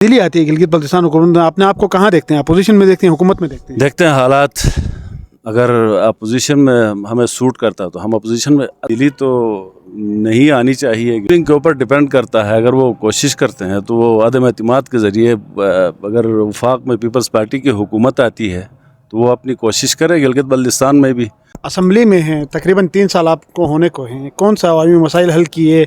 दिल्ली आती है गिलगित बल्तिस्तान हुकूमत में, अपने आप को कहाँ देखते हैं? अपोजिशन में देखते हैं, हुकूमत में देखते हैं? देखते हैं हालात, अगर अपोजिशन में हमें सूट करता है तो हम अपोजिशन में। दिल्ली तो नहीं आनी चाहिए, इनके ऊपर डिपेंड करता है। अगर वो कोशिश करते हैं तो वो अदम एतमाद के ज़रिए, अगर वफाक में पीपल्स पार्टी की हुकूमत आती है तो वो अपनी कोशिश करे गिलगित बल्तिस्तान में भी। असम्बली में हैं, तकरीबन 3 साल आपको होने को हैं, कौन सा अवामी मसाइल हल किए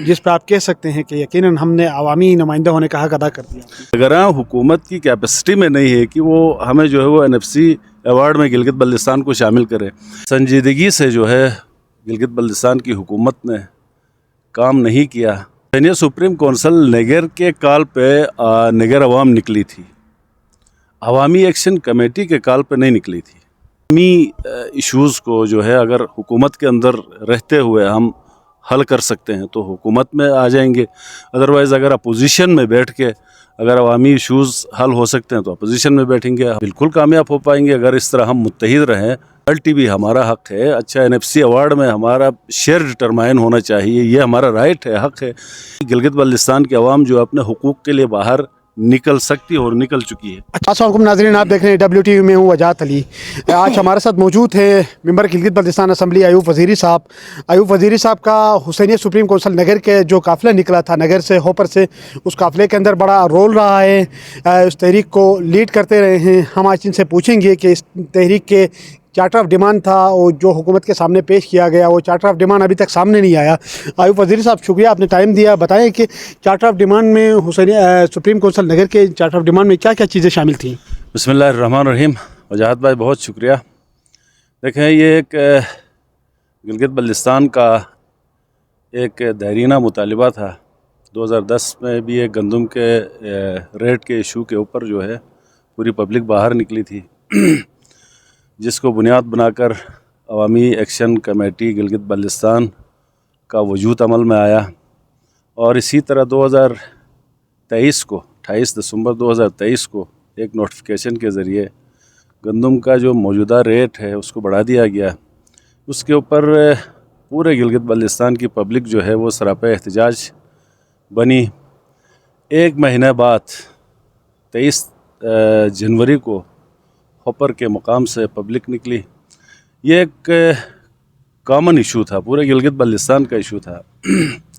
जिस पर आप कह सकते हैं कि यकीनन हमने अवामी नुमाइंदा होने का हक अदा कर दिया? अगर हुकूमत की कैपेसिटी में नहीं है कि वो हमें जो है वो NFC अवार्ड में गिलगित बल्तिस्तान को शामिल करे। संजीदगी से जो है गिलगित बल्तिस्तान की हुकूमत ने काम नहीं किया। सीनियर सुप्रीम कौंसिल निगर के कॉल पे निगर अवाम निकली थी, अवामी एक्शन कमेटी के कॉल पे नहीं निकली थी। इश्यूज़ को जो है अगर हुकूमत के अंदर रहते हुए हम हल कर सकते हैं तो हुकूमत में आ जाएंगे, अदरवाइज़ अगर अपोजिशन में बैठ के अगर अवामी इश्यूज़ हल हो सकते हैं तो अपोजिशन में बैठेंगे, बिल्कुल कामयाब हो पाएंगे। अगर इस तरह हम मुत्तहिद रहें, अल्टी भी हमारा हक है। अच्छा, NFC अवार्ड में हमारा शेयर डिटरमाइन होना चाहिए, ये हमारा राइट है, हक है। गिलगित बल्तिस्तान के अवाम जो अपने हुकूक के लिए बाहर निकल सकती है और निकल चुकी है। अस्सलाम वालेकुम नाज़रीन, आप देख रहे हैं WTV में हूँ वजाहत अली। आज हमारे साथ मौजूद है मेंबर गिलगित बल्तिस्तान असम्बली अयूब वज़ीरी साहब। अयूब वज़ीरी साहब का हुसैनियत सुप्रीम कौंसिल नगर के जो काफ़िला निकला था नगर से होपर से, उस काफ़िले के अंदर बड़ा रोल रहा है, उस तहरीक को लीड करते रहे हैं। हम आज इनसे पूछेंगे कि इस तहरीक के चार्टर ऑफ डिमांड था और जो हुकूमत के सामने पेश किया गया, वो चार्टर ऑफ डिमांड अभी तक सामने नहीं आया। अयूब वज़ीरी साहब, शुक्रिया आपने टाइम दिया। बताएं कि चार्टर ऑफ डिमांड में सुप्रीम कौंसिल नगर के चार्टर ऑफ डिमांड में क्या क्या चीज़ें शामिल थी? बिस्मिल्लाहिर्रहमानिर्रहीम। वजाहत भाई बहुत शुक्रिया। देखें, ये एक गिलगित बल्तिस्तान का एक देरीना मुतालिबा था। 2010 में भी एक गंदम के रेट के इशू के ऊपर जो है पूरी पब्लिक बाहर निकली थी, जिसको बुनियाद बनाकर अवामी एक्शन कमेटी गिलगित बल्तिस्तान का वजूद अमल में आया। और इसी तरह 2023 को 28 दिसंबर 2023 को एक नोटिफिकेशन के ज़रिए गंदम का जो मौजूदा रेट है उसको बढ़ा दिया गया। उसके ऊपर पूरे गिलगित बल्तिस्तान की पब्लिक जो है वो सरापा एहतजाज बनी। एक महीने बाद 23 जनवरी को होपर के मुकाम से पब्लिक निकली। ये एक कॉमन इशू था, पूरे गिलगित बल्तिस्तान का इशू था।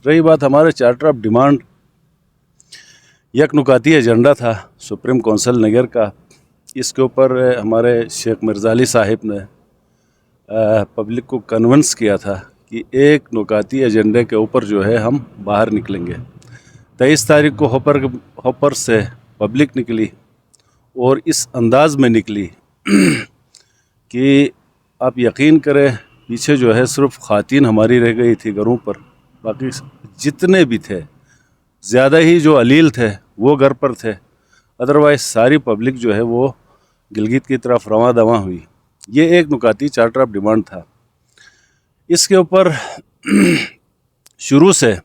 रही बात हमारे चार्टर ऑफ डिमांड, एक नुकाती एजेंडा था सुप्रीम कौंसिल नगर का। इसके ऊपर हमारे शेख मिर्ज़ा अली साहिब ने पब्लिक को कन्विंस किया था कि एक नुकाती एजेंडे के ऊपर जो है हम बाहर निकलेंगे। 23 तारीख को होपर से पब्लिक निकली और इस अंदाज़ में निकली कि आप यकीन करें, पीछे जो है सिर्फ ख़ातीन हमारी रह गई थी घरों पर, बाकी जितने भी थे ज़्यादा ही जो अलील थे वो घर पर थे। अदरवाइज़ सारी पब्लिक जो है वो गिलगित की तरफ रवां दवां हुई। ये एक नुकाती चार्टर ऑफ डिमांड था। इसके ऊपर शुरू से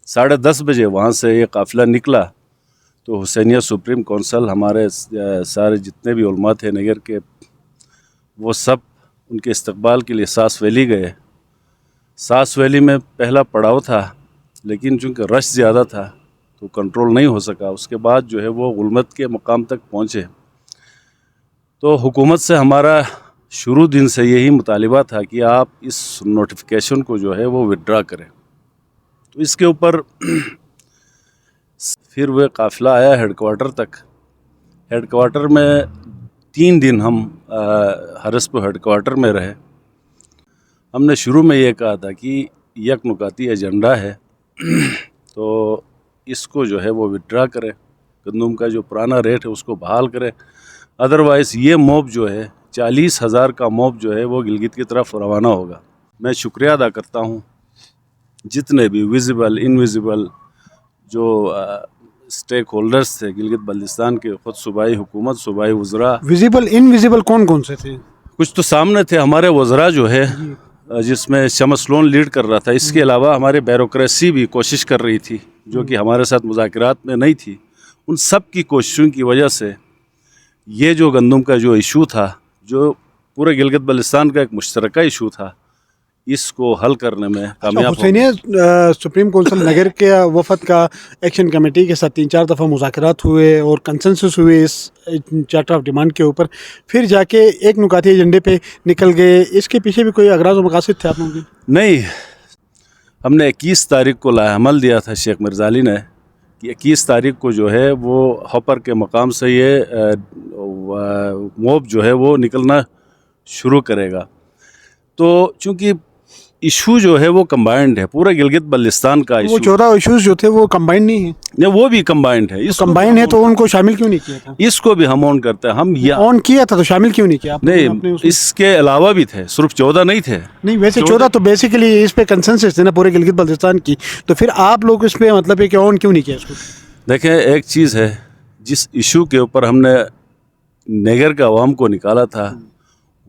10:30 बजे वहाँ से ये काफ़िला निकला तो हुसैनियत सुप्रीम कौंसिल, हमारे सारे जितने भी उलमा थे नगर के, वो सब उनके इस्तकबाल के लिए सास वैली गए। सास वैली में पहला पड़ाव था, लेकिन चूँकि रश ज़्यादा था तो कंट्रोल नहीं हो सका। उसके बाद जो है वो गुलमत के मुकाम तक पहुँचे। तो हुकूमत से हमारा शुरू दिन से यही मुतालिबा था कि आप इस नोटिफिकेशन को जो है वो विड्रा करें। तो इसके ऊपर फिर वह काफ़िला आया हेडक्वार्टर तक। हेडक्वार्टर में 3 दिन हम हरसपुर हेडक्वार्टर में रहे। हमने शुरू में ये कहा था कि एक नुकाती एजेंडा है तो इसको जो है वो विड्रा करें, गंदम का जो पुराना रेट है उसको बहाल करें। अदरवाइज़ ये मॉब जो है 40,000 का मॉब जो है वो गिलगित की तरफ रवाना होगा। मैं शुक्रिया अदा करता हूँ जितने भी विजिबल इनविजिबल जो स्टेक होल्डर्स थे गिलगित बल्तिस्तान के, ख़ुद सूबाई हुकूमत, सूबाई वज़रा। विजिबल इनविजिबल कौन कौन से थे? कुछ तो सामने थे हमारे वज़रा जो है, जिसमें शमस लोन लीड कर रहा था। इसके अलावा हमारे ब्यूरोक्रेसी भी कोशिश कर रही थी जो कि हमारे साथ मुज़ाकरात में नहीं थी। उन सब की कोशिशों की वजह से ये जो गंदम का जो इशू था, जो पूरे गिलगित बल्तिस्तान का एक मुश्तरका इशू था, इसको हल करने में कामयाब होंगे। हुसैनिया सुप्रीम कौंसिल नगर के वफद का एक्शन कमेटी के साथ 3-4 दफ़ा मुज़ाकरात हुए और कंसेंसस हुए इस चार्टर ऑफ डिमांड के ऊपर, फिर जाके एक नुकाती एजेंडे पे निकल गए। इसके पीछे भी कोई अगराज़ और मकासद थे आप लोगों के? नहीं, हमने 21 तारीख को लाहमल दिया था शेख मिर्ज़ा अली ने कि 21 तारीख को जो है वो हॉपर के मकाम से ये मोब जो है वो निकलना शुरू करेगा। तो चूँकि इशू जो है वो कंबाइंड है, पूरा गिलगित बल्तिस्तान का वो इशू। 14 इशूज़ जो थे वो कंबाइंड नहीं है? नहीं, वो भी कंबाइंड है। इसको कंबाइंड है तो उनको शामिल क्यों नहीं किया था? इसको भी हम ऑन करते हैं। हम ऑन किया था तो शामिल क्यों नहीं किया आपने? नहीं, इसके अलावा भी थे, सिर्फ 14 नहीं थे। नहीं, वैसे 14 तो बेसिकली इस पे कंसेंसस थे ना पूरे गिलगित बल्तिस्तान की, तो फिर आप लोग इस पे मतलब है कि ऑन क्यों नहीं किया इसको? देखें, एक चीज़ है, जिस इशू के ऊपर हमने नगर के अवाम को निकाला था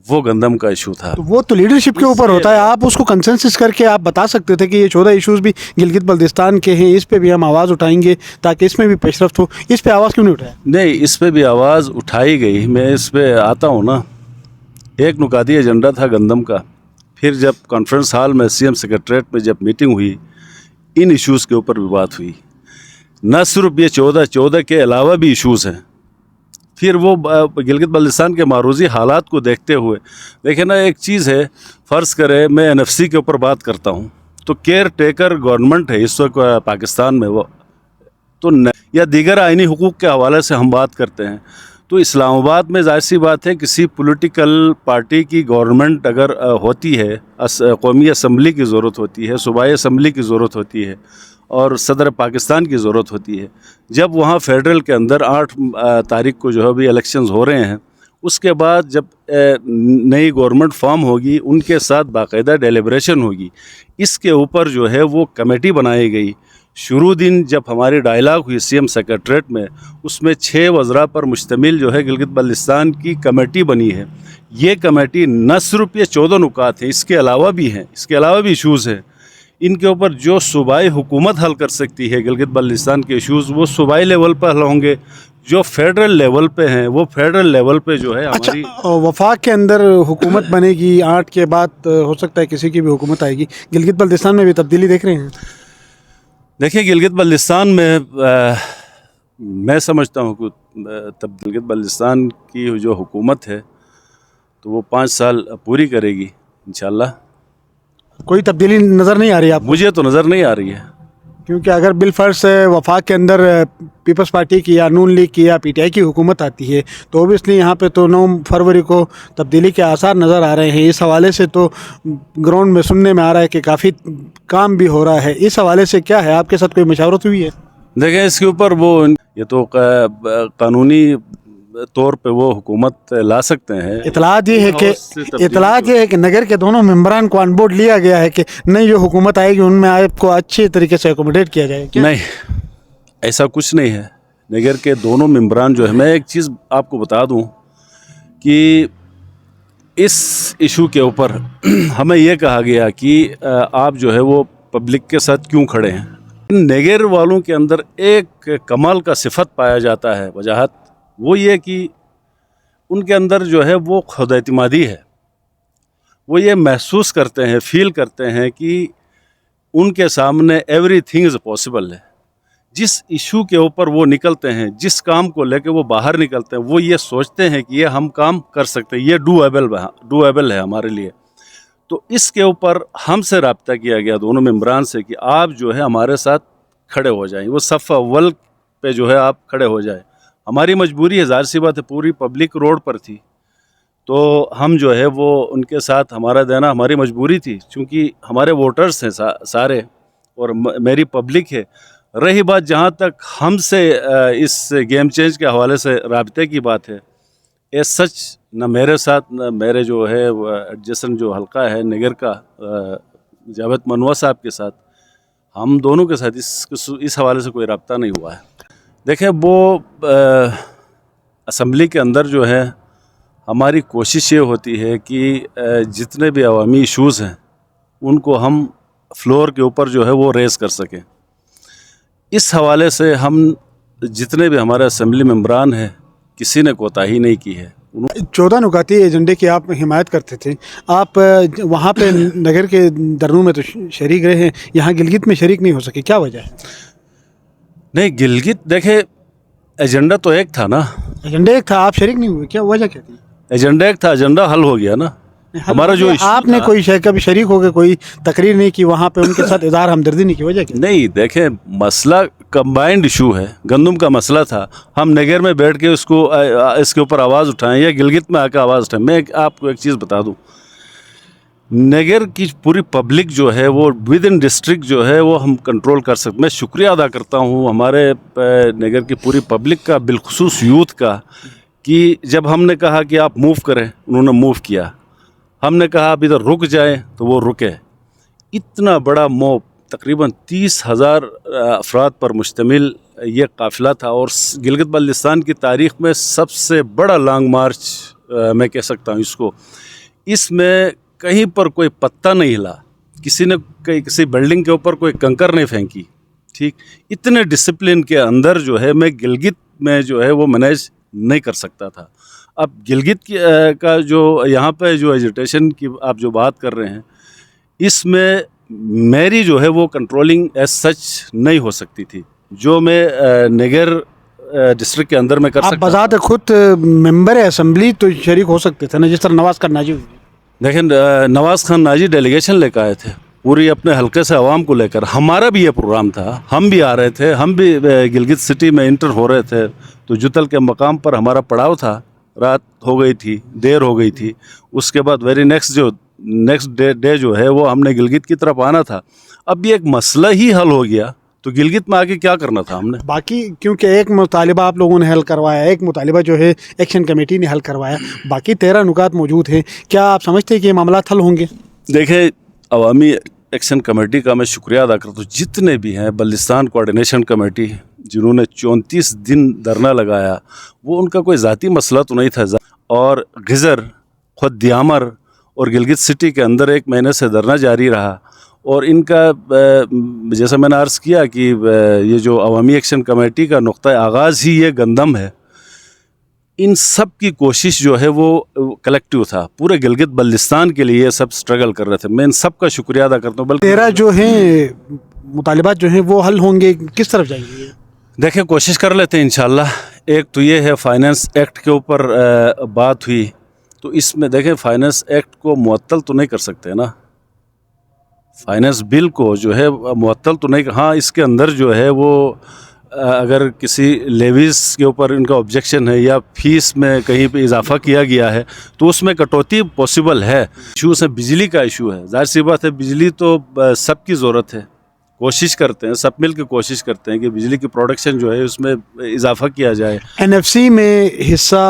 वो गंदम का इशू था। तो वो तो लीडरशिप के ऊपर होता है। आप उसको कंसेंसस करके आप बता सकते थे कि ये 14 इश्यूज भी गिलगित बल्तिस्तान के हैं, इस पे भी हम आवाज़ उठाएंगे ताकि इसमें भी पेशरफ्त हो। इस पे आवाज़ क्यों नहीं उठाया? नहीं, इस पे भी आवाज़ उठाई गई। मैं इस पे आता हूँ ना। एक नुकाती एजेंडा था गंदम का, फिर जब कॉन्फ्रेंस हॉल में सीएम सेक्रेटरीट में जब मीटिंग हुई, इन इश्यूज़ के ऊपर भी बात हुई। न सिर्फ ये 14 के अलावा भी इश्यूज़ हैं। फिर वो गिलगित बल्तिस्तान के मारूजी हालात को देखते हुए, देखें ना, एक चीज़ है, फ़र्ज़ करें मैं एनएफसी के ऊपर बात करता हूँ तो केयर टेकर गवर्नमेंट है इस वक्त पाकिस्तान में, वो तो या दीगर आइनी हुकूक़ के हवाले से हम बात करते हैं तो इस्लामाबाद में ज़ाहिर सी बात है किसी पॉलिटिकल पार्टी की गवर्नमेंट अगर होती है, कौमी असम्बली की ज़रूरत होती है, सूबाई असम्बली की ज़रूरत होती है और सदर पाकिस्तान की ज़रूरत होती है। जब वहाँ फेडरल के अंदर 8 तारीख को जो है अभी इलेक्शंस हो रहे हैं, उसके बाद जब नई गवर्नमेंट फॉर्म होगी, उनके साथ बाकायदा डेलिब्रेशन होगी। इसके ऊपर जो है वो कमेटी बनाई गई। शुरू दिन जब हमारी डायलॉग हुई सीएम सेक्रेटरीट में, उसमें 6 वज़रा पर मुश्तमिल जो है गिलगित बल्तिस्तान की कमेटी बनी है। ये कमेटी न सिर्फ ये 14 नुकात हैं, इसके अलावा भी हैं, इसके अलावा भी इशूज़ हैं। इनके ऊपर जो सूबाई हुकूमत हल कर सकती है गिलगित बल्तिस्तान के इश्यूज़, वो सूबाई लेवल पर हल होंगे। जो फेडरल लेवल पे हैं वो फेडरल लेवल पे जो है हमारी। अच्छा, वफाक के अंदर हुकूमत बनेगी 8 के बाद, हो सकता है किसी की भी हुकूमत आएगी। गिलगित बल्तिस्तान में भी तब्दीली देख रहे हैं? देखिए, गिलगित बल्तिस्तान में मैं समझता हूँ कि तब गिलगित बल्तिस्तान की जो हुकूमत है तो वो 5 साल पूरी करेगी इंशाल्लाह। कोई तब्दीली नज़र नहीं आ रही आपको? मुझे तो नज़र नहीं आ रही है, क्योंकि अगर बिलफर्ज से वफाक के अंदर पीपल्स पार्टी की या नून लीग की या पीटीआई की हुकूमत आती है तो ओबियसली यहाँ पे तो 9 फरवरी को तब्दीली के आसार नज़र आ रहे हैं। इस हवाले से तो ग्राउंड में सुनने में आ रहा है कि काफ़ी काम भी हो रहा है। इस हवाले से क्या है, आपके साथ कोई मशावरत हुई है? देखें, इसके ऊपर वो ये तो कानूनी तौर पे वो हुकूमत ला सकते हैं। इतलात ये है कि नगर के दोनों मेंबरान को ऑन बोर्ड लिया गया है कि नई जो हुकूमत आएगी उनमें आपको अच्छे तरीके से एकोमोडेट किया जाएगा। नहीं, ऐसा कुछ नहीं है। नगर के दोनों मेंबरान जो है, मैं एक चीज़ आपको बता दूं कि इस इशू के ऊपर हमें यह कहा गया कि आप जो है वो पब्लिक के साथ क्यों खड़े हैं। नगर वालों के अंदर एक कमाल का सिफत पाया जाता है, वजाहत, वो ये कि उनके अंदर जो है वो खुद एतमादी है। वो ये महसूस करते हैं, फील करते हैं कि उनके सामने एवरीथिंग इज़ पॉसिबल है। जिस इशू के ऊपर वो निकलते हैं, जिस काम को लेके वो बाहर निकलते हैं, वो ये सोचते हैं कि ये हम काम कर सकते हैं, ये डूएबल है हमारे लिए। तो इसके ऊपर हमसे रब्ता किया गया दोनों मेंबरान से कि आप जो है हमारे साथ खड़े हो जाएं, वो सफ़ अव्वल पे जो है आप खड़े हो जाएं। हमारी मजबूरी है, ज़ाहिर सी बात है, पूरी पब्लिक रोड पर थी तो हम जो है वो उनके साथ हमारा देना हमारी मजबूरी थी, क्योंकि हमारे वोटर्स हैं सारे और मेरी पब्लिक है। रही बात जहाँ तक हमसे इस गेम चेंज के हवाले से राब्ते की बात है, ये सच न मेरे साथ न मेरे जो है एडजेसेंट जो हल्का है नगर का जावेद मनवा साहब के साथ, हम दोनों के साथ इस हवाले से कोई रब्ता नहीं हुआ है। देखें, वो असम्बली के अंदर जो है हमारी कोशिश ये होती है कि जितने भी अवामी इश्यूज़ हैं उनको हम फ्लोर के ऊपर जो है वो रेज़ कर सकें। इस हवाले से हम जितने भी हमारे असम्बली मेंबरान हैं, किसी ने कोताही नहीं की है। 14 नुकाती एजेंडे की आप हिमायत करते थे, आप वहाँ पे नगर के धरनों में तो शरीक रहे हैं, यहाँ गिलगित में शरीक नहीं हो सके, क्या वजह है? नहीं, गिलगित देखे एजेंडा तो एक था ना, एजेंडा एक था, आप शरीक नहीं हुए, क्या वजह क्या थी? एजेंडा एक था, एजेंडा हल हो गया ना। हमारा जो issue आपने था- कोई कभी शरीक हो गए, कोई तकरीर नहीं की वहाँ पे, उनके साथ इज़हार हमदर्दी नहीं की, वजह क्या? नहीं, देखें मसला कंबाइंड इशू है, गंदम का मसला था, हम नगर में बैठ के इसके ऊपर आवाज़ उठाएं या गिलगित में आकर आवाज़ उठाएं। मैं आपको एक चीज़ बता दूं, नगर की पूरी पब्लिक जो है वो विद इन डिस्ट्रिक्ट जो है वो हम कंट्रोल कर सकते। मैं शुक्रिया अदा करता हूँ हमारे नगर की पूरी पब्लिक का, बिलखुसूस यूथ का, कि जब हमने कहा कि आप मूव करें, उन्होंने मूव किया। हमने कहा आप इधर रुक जाएं तो वो रुके। इतना बड़ा मॉब, तकरीबन 30,000 अफराद पर मुश्तमिल ये काफ़िला था, और गिलगित बल्तिस्तान की तारीख़ में सबसे बड़ा लॉन्ग मार्च मैं कह सकता हूँ इसको। इसमें कहीं पर कोई पत्ता नहीं हिला, किसी ने किसी बिल्डिंग के ऊपर कोई कंकर नहीं फेंकी, ठीक। इतने डिसिप्लिन के अंदर जो है मैं गिलगित में जो है वो मैनेज नहीं कर सकता था। अब गिलगित का जो यहाँ पे जो एजिटेशन की आप जो बात कर रहे हैं, इसमें मेरी जो है वो कंट्रोलिंग एज सच नहीं हो सकती थी, जो मैं नगर डिस्ट्रिक्ट के अंदर में कर आप सकता। बजाते खुद मेंबर असेंबली तो शरीक हो सकते थे ना, जिस तरह नवाज खान नाजी हुए। देखें, नवाज़ खान नाजी डेलीगेशन लेकर आए थे पूरी अपने हलके से आवाम को लेकर। हमारा भी ये प्रोग्राम था, हम भी आ रहे थे, हम भी गिलगित सिटी में इंटर हो रहे थे। तो जुतल के मकाम पर हमारा पड़ाव था, रात हो गई थी, देर हो गई थी। उसके बाद वेरी नेक्स्ट डे जो है वो हमने गिलगित की तरफ आना था। अब ये एक मसला ही हल हो गया तो गिलगित में आके क्या करना था हमने। बाकी क्योंकि एक मुतालिबा आप लोगों ने हल करवाया, एक मुतालिबा जो है एक्शन कमेटी ने हल करवाया, बाकी 13 नुकात मौजूद हैं, क्या आप समझते हैं कि ये मामला हल होंगे? देखें, अवामी एक्शन कमेटी का मैं शुक्रिया अदा करता हूँ, जितने भी हैं बल्तिस्तान कोऑर्डिनेशन कमेटी जिन्होंने 34 दिन धरना लगाया, वो उनका कोई ज़ाती मसला तो नहीं था। और गिज़र, खुद दियामर और गिलगित सिटी के अंदर 1 महीने से धरना जारी रहा। और इनका जैसा मैंने अर्ज़ किया कि ये जो अवामी एक्शन कमेटी का नुक्ता आगाज़ ही ये गंदम है, इन सब की कोशिश जो है वो कलेक्टिव था, पूरे गिलगित बल्तिस्तान के लिए ये सब स्ट्रगल कर रहे थे। मैं इन सब का शुक्रिया अदा करता हूँ। बल्कि 13 जो हैं मुतालिबात जो हैं वो हल होंगे, किस तरफ जाएंगे? देखें, कोशिश कर लेते हैं इंशाल्लाह। एक तो ये है फाइनेंस एक्ट के ऊपर बात हुई, तो इसमें देखें फाइनेंस एक्ट को मुअत्तल तो नहीं कर सकते ना, फाइनेंस बिल को जो है मुअत्तल तो नहीं। हाँ, इसके अंदर जो है वो अगर किसी लेवीज़ के ऊपर इनका ऑब्जेक्शन है या फीस में कहीं पे इजाफा किया गया है तो उसमें कटौती पॉसिबल है। इशू से बिजली का इशू है, जाहिर सी बात है बिजली तो सबकी ज़रूरत है। कोशिश करते हैं, सब मिल के कोशिश करते हैं कि बिजली की प्रोडक्शन जो है उसमें इजाफा किया जाए। NFC में हिस्सा,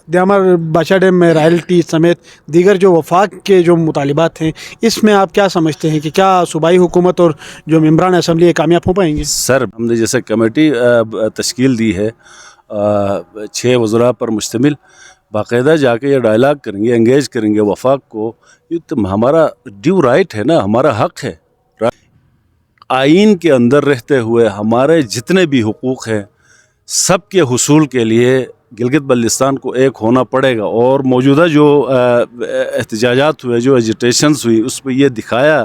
दियामर बादशाह डैम में रॉयल्टी समेत दीगर जो वफाक के जो मुतालिबात हैं, इसमें आप क्या समझते हैं कि क्या सूबाई हुकूमत और जो मेंबरान असम्बली कामयाब हो पाएंगे? सर, हमने जैसे कमेटी तश्कील दी है 6 वज़रा पर मुश्तमिल, बाकायदा जाके ये डायलाग करेंगे, एंगेज करेंगे वफाक को। ये तो हमारा ड्यू राइट है ना, हमारा हक़ है। आइन के अंदर रहते हुए हमारे जितने भी हुकूक़ हैं सब के हुसूल के लिए गिलगित बल्तिस्तान को एक होना पड़ेगा। और मौजूदा जो एहतजाजात हुए, जो एजिटेशंस हुई, उस पर यह दिखाया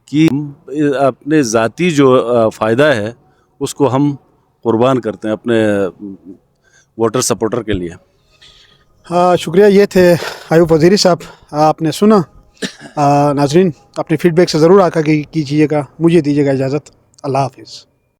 कि अपने ज़ाती जो फ़ायदा है उसको हम कुर्बान करते हैं अपने वोटर सपोर्टर के लिए। हाँ, शुक्रिया। ये थे आयूब वज़ीरी साहब, आपने सुना। नाजरीन, अपने फीडबैक से ज़रूर आका कीजिएगा। मुझे दीजिएगा इजाज़त। अल्लाह हाफिज़।